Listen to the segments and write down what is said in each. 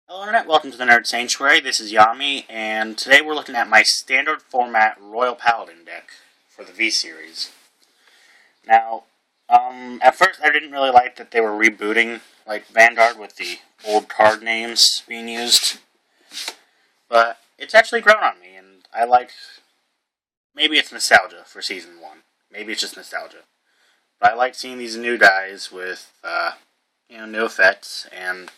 Hello Internet, welcome to the Nerd Sanctuary. This is Yami, and today we're looking at my standard format Royal Paladin deck for the V-Series. Now, at first I didn't really like that they were rebooting, like, Vanguard with the old card names being used. But it's actually grown on me, and I like... Maybe it's nostalgia for Season 1. Maybe it's just nostalgia. But I like seeing these new guys with, new effects, and...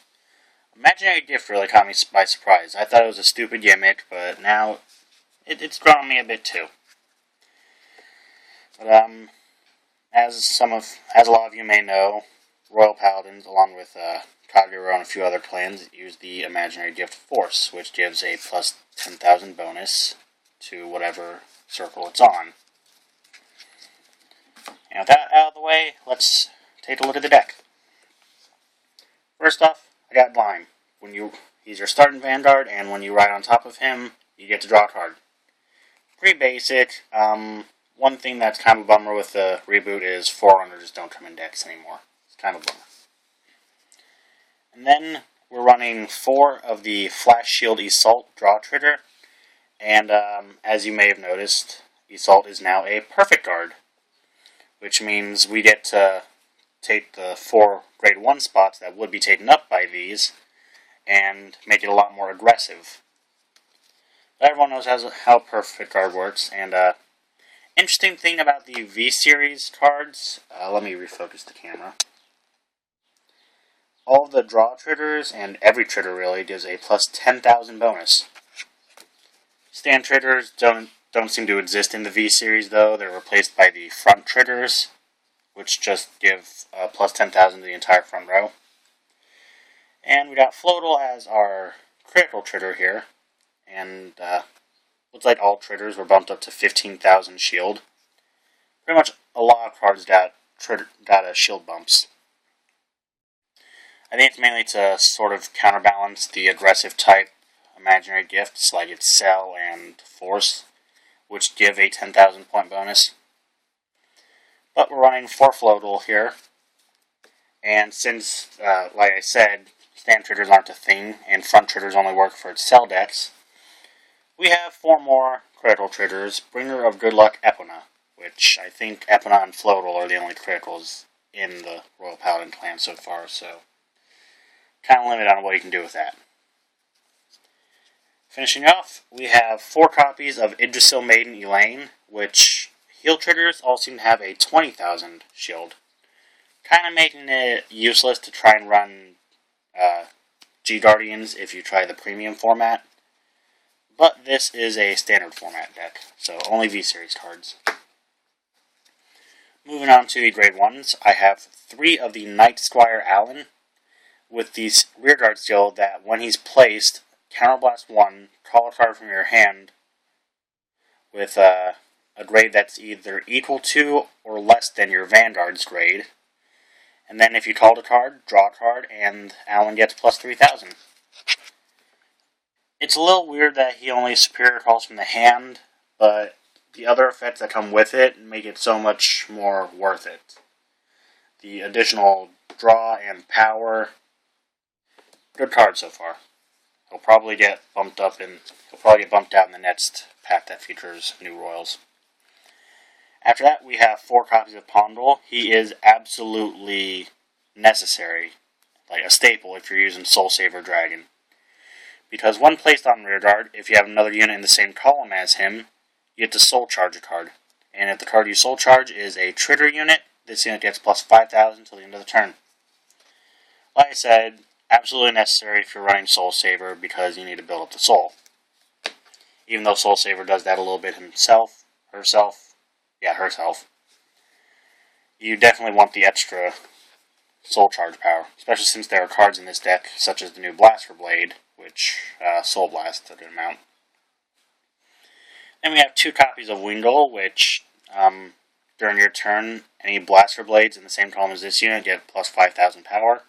Imaginary Gift really caught me by surprise. I thought it was a stupid gimmick, but now it's grown on me a bit too. But as a lot of you may know, Royal Paladins, along with Kagero and a few other clans, use the Imaginary Gift Force, which gives a plus 10,000 bonus to whatever circle it's on. And with that out of the way, let's take a look at the deck. First off, I got Lime. He's your starting Vanguard, and when you ride on top of him, you get to draw a card. Pretty basic. One thing that's kind of a bummer with the reboot is Forerunners don't come in decks anymore. It's kind of a bummer. And then we're running 4 of the Flash Shield Assault draw trigger, and as you may have noticed, Assault is now a perfect card, which means we get to take the 4 grade 1 spots that would be taken up by these and make it a lot more aggressive. But everyone knows how perfect card works, and interesting thing about the V-Series cards, let me refocus the camera. All of the draw triggers, and every trigger really, gives a plus 10,000 bonus. Stand triggers don't seem to exist in the V-Series though. They're replaced by the front triggers, which just give plus 10,000 to the entire front row. And we got Floatal as our critical trigger here, and looks like all triggers were bumped up to 15,000 shield. Pretty much a lot of cards got shield bumps. I think it's mainly to sort of counterbalance the aggressive type Imaginary Gifts like its Cell and Force, which give a 10,000 point bonus. But we're running 4 Floatal here, and since, like I said, stand triggers aren't a thing, and front triggers only work for its Cell decks, we have 4 more critical triggers, Bringer of Good Luck Epona, which I think Epona and Floatal are the only criticals in the Royal Paladin clan so far, so kind of limited on what you can do with that. Finishing off, we have 4 copies of Yggdrasil Maiden Elaine, which heal triggers all seem to have a 20,000 shield, kind of making it useless to try and run G-Guardians if you try the premium format. But this is a standard format deck, so only V-Series cards. Moving on to the grade 1s, I have 3 of the Night Squire Allen, with the rearguard skill that when he's placed, Counterblast 1, call a card from your hand with a grade that's either equal to or less than your Vanguard's grade. And then if you called a card, draw a card, and Alan gets plus 3,000. It's a little weird that he only superior calls from the hand, but the other effects that come with it make it so much more worth it. The additional draw and power, good card so far. He'll probably get bumped out in the next pack that features new Royals. After that, we have 4 copies of Pondul. He is absolutely necessary, like a staple if you're using Soul Saver Dragon. Because when placed on rearguard, if you have another unit in the same column as him, you get to Soul Charge a card. And if the card you Soul Charge is a trigger unit, this unit gets plus 5,000 until the end of the turn. Like I said, absolutely necessary if you're running Soul Saver because you need to build up the soul. Even though Soul Saver does that a little bit herself. You definitely want the extra Soul Charge power, especially since there are cards in this deck, such as the new Blaster Blade, which Soul Blast a good amount. Then we have 2 copies of Wingull, which, during your turn, any Blaster Blades in the same column as this unit get plus 5,000 power.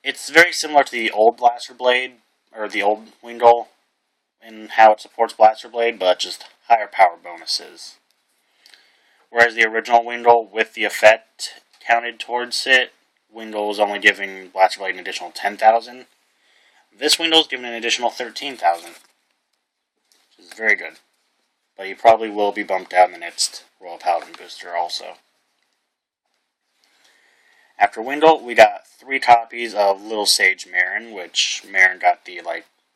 It's very similar to the old Blaster Blade, or the old Wingull, in how it supports Blaster Blade, but just higher power bonuses. Whereas the original Wingull, with the effect counted towards it, Wingull was only giving Blaster Blade an additional 10,000. This window is given an additional 13,000, which is very good. But he probably will be bumped out in the next Royal Paladin booster also. After Windle, we got 3 copies of Little Sage Marin, which Marin got the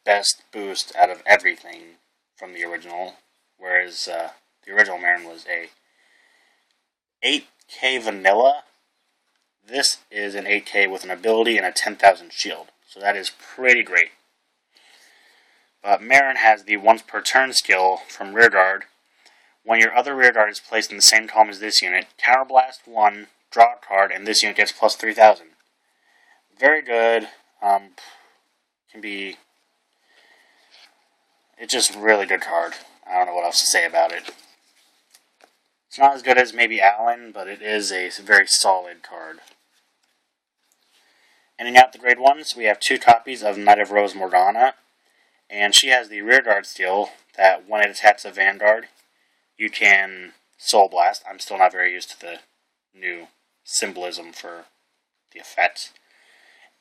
best boost out of everything from the original, whereas the original Marin was a 8k vanilla. This is an 8k with an ability and a 10,000 shield, so that is pretty great. But Marin has the once per turn skill from Rearguard. When your other Rearguard is placed in the same column as this unit, Counterblast 1, draw a card, and this unit gets plus 3,000. Very good. It's just a really good card. I don't know what else to say about it. It's not as good as maybe Alan, but it is a very solid card. Ending out the grade 1s, we have 2 copies of Knight of Rose Morgana, and she has the Rearguard skill that when it attacks a Vanguard, you can Soul Blast. I'm still not very used to the new symbolism for the effect.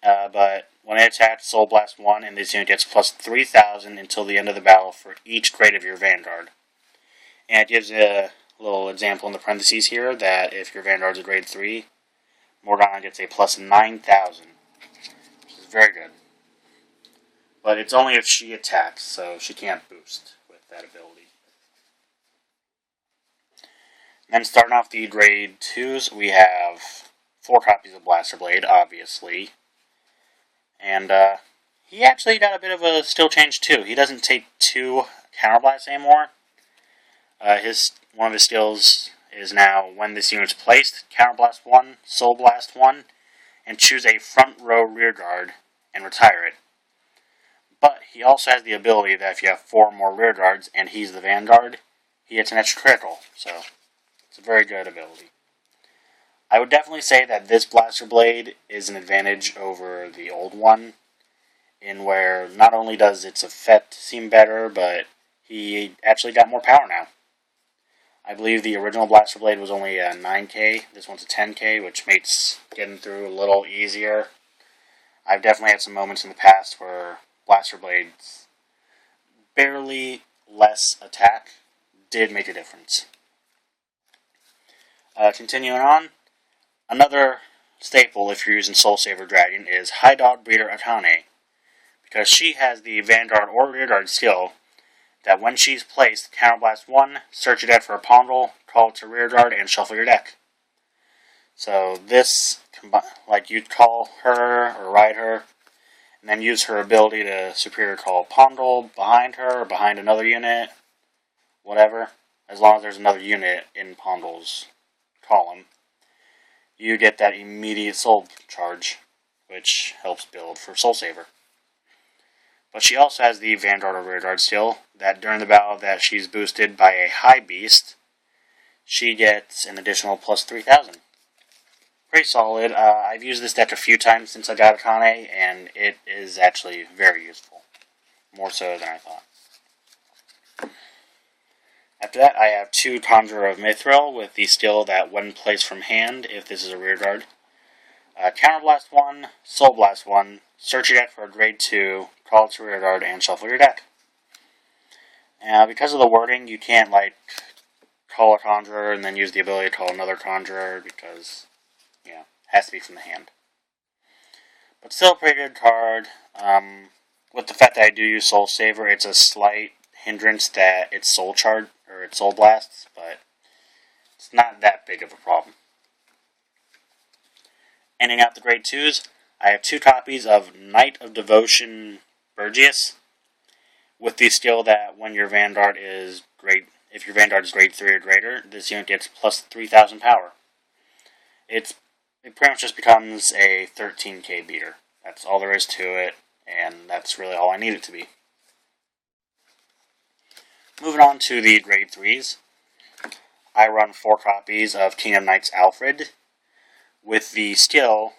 But when it attacks Soul Blast 1, and this unit gets plus 3,000 until the end of the battle for each grade of your Vanguard. And it gives a little example in the parentheses here that if your Vanguard's a grade 3, Morgana gets a plus 9,000, which is very good. But it's only if she attacks, so she can't boost with that ability. Then starting off the grade 2s, we have 4 copies of Blaster Blade, obviously. And he actually got a bit of a skill change too. He doesn't take 2 Counterblasts anymore. One of his skills is now, when this unit is placed, Counterblast 1, Soul Blast 1, and choose a front row rearguard and retire it. But he also has the ability that if you have 4 more rearguards and he's the Vanguard, he gets an extra critical. So it's a very good ability. I would definitely say that this Blaster Blade is an advantage over the old one, in where not only does its effect seem better, but he actually got more power now. I believe the original Blaster Blade was only a 9k, this one's a 10k, which makes getting through a little easier. I've definitely had some moments in the past where Blaster Blades barely less attack did make a difference. Continuing on, another staple if you're using Soul Saver Dragon is High Dog Breeder Akane, because she has the Vanguard or Rearguard skill that when she's placed, Counterblast 1, search your deck for a Pondle, call it to Rearguard, and shuffle your deck. So this, you'd call her or ride her, and then use her ability to superior call Pondle behind her or behind another unit, whatever, as long as there's another unit in Pondle's column, you get that immediate soul charge, which helps build for Soul Saver. But she also has the Vanguard or Rearguard skill, that during the battle that she's boosted by a high beast, she gets an additional plus 3,000. Pretty solid. I've used this deck a few times since I got Akane, and it is actually very useful. More so than I thought. After that, I have 2 Conjurer of Mithril with the skill that when placed from hand, if this is a Rearguard, Counterblast 1, Soul Blast 1, search your deck for a grade 2, call it to Rearguard, and shuffle your deck. Because of the wording, you can't, call a Conjurer and then use the ability to call another Conjurer, because, it has to be from the hand. But still a pretty good card. With the fact that I do use Soul Saver, it's a slight hindrance that it's Soul Charge, or it's Soul Blasts, but it's not that big of a problem. Ending out the grade 2s, I have 2 copies of Knight of Devotion Burgess, with the skill that when your Vanguard is if your Vanguard is grade 3 or greater, this unit gets plus 3,000 power. It pretty much just becomes a 13k beater. That's all there is to it, and that's really all I need it to be. Moving on to the grade 3s, I run 4 copies of King of Knights Alfred, with the skill,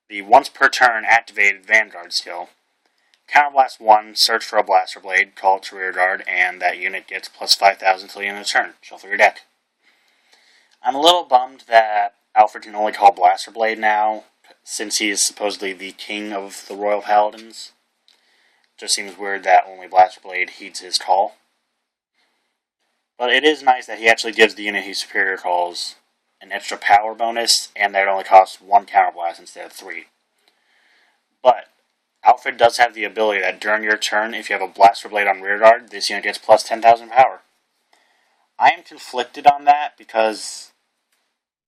the once per turn activated Vanguard skill. Counterblast 1, search for a Blaster Blade, call it to Rearguard, and that unit gets plus 5,000 until the end of the turn. Shuffle your deck. I'm a little bummed that Alfred can only call Blaster Blade now, since he is supposedly the king of the Royal Paladins. Just seems weird that only Blaster Blade heeds his call. But it is nice that he actually gives the unit he superior calls an extra power bonus, and that it only costs 1 counterblast instead of 3. But Alfred does have the ability that during your turn, if you have a Blaster Blade on rearguard, this unit gets plus 10,000 power. I am conflicted on that because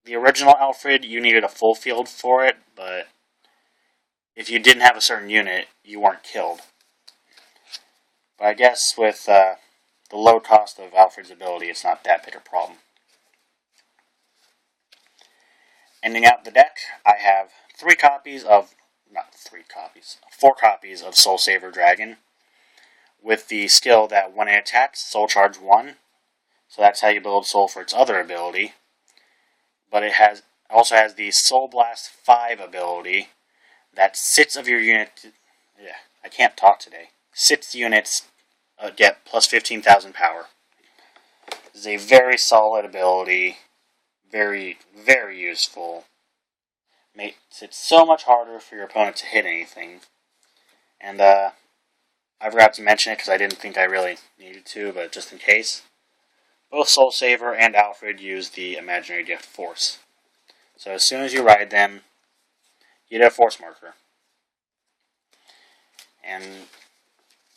the original Alfred, you needed a full field for it, but if you didn't have a certain unit, you weren't killed. But I guess with the low cost of Alfred's ability, it's not that big a problem. Ending out the deck, I have 4 copies of Soul Saver Dragon, with the skill that when it attacks, Soul Charge 1, so that's how you build Soul for its other ability. But it also has the Soul Blast 5 ability, that 6 of your unit, I can't talk today, 6 units get plus 15,000 power. This is a very solid ability, very, very useful. Makes it so much harder for your opponent to hit anything. And I forgot to mention it because I didn't think I really needed to, but just in case. Both Soul Saver and Alfred use the Imaginary Gift Force. So as soon as you ride them, you get a Force marker. And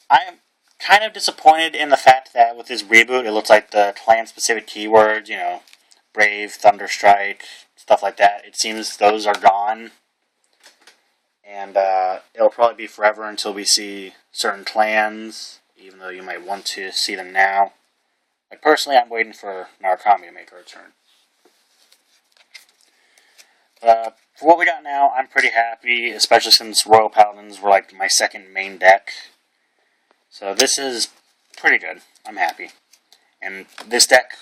I am kind of disappointed in the fact that with this reboot, it looks like the clan-specific keywords, Brave, Thunderstrike, stuff like that, it seems those are gone. And it'll probably be forever until we see certain clans, even though you might want to see them now. Like, personally, I'm waiting for Narukami to make a return. For what we got now, I'm pretty happy, especially since Royal Paladins were like my second main deck. So this is pretty good. I'm happy. And this deck,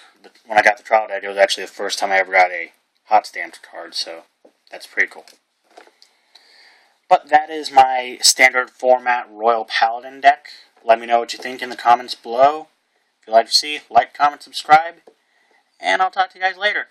when I got the trial deck, it was actually the first time I ever got a hot stamped card, so that's pretty cool. But that is my standard format Royal Paladin deck. Let me know what you think in the comments below. If you'd like to see, like, comment, subscribe, and I'll talk to you guys later.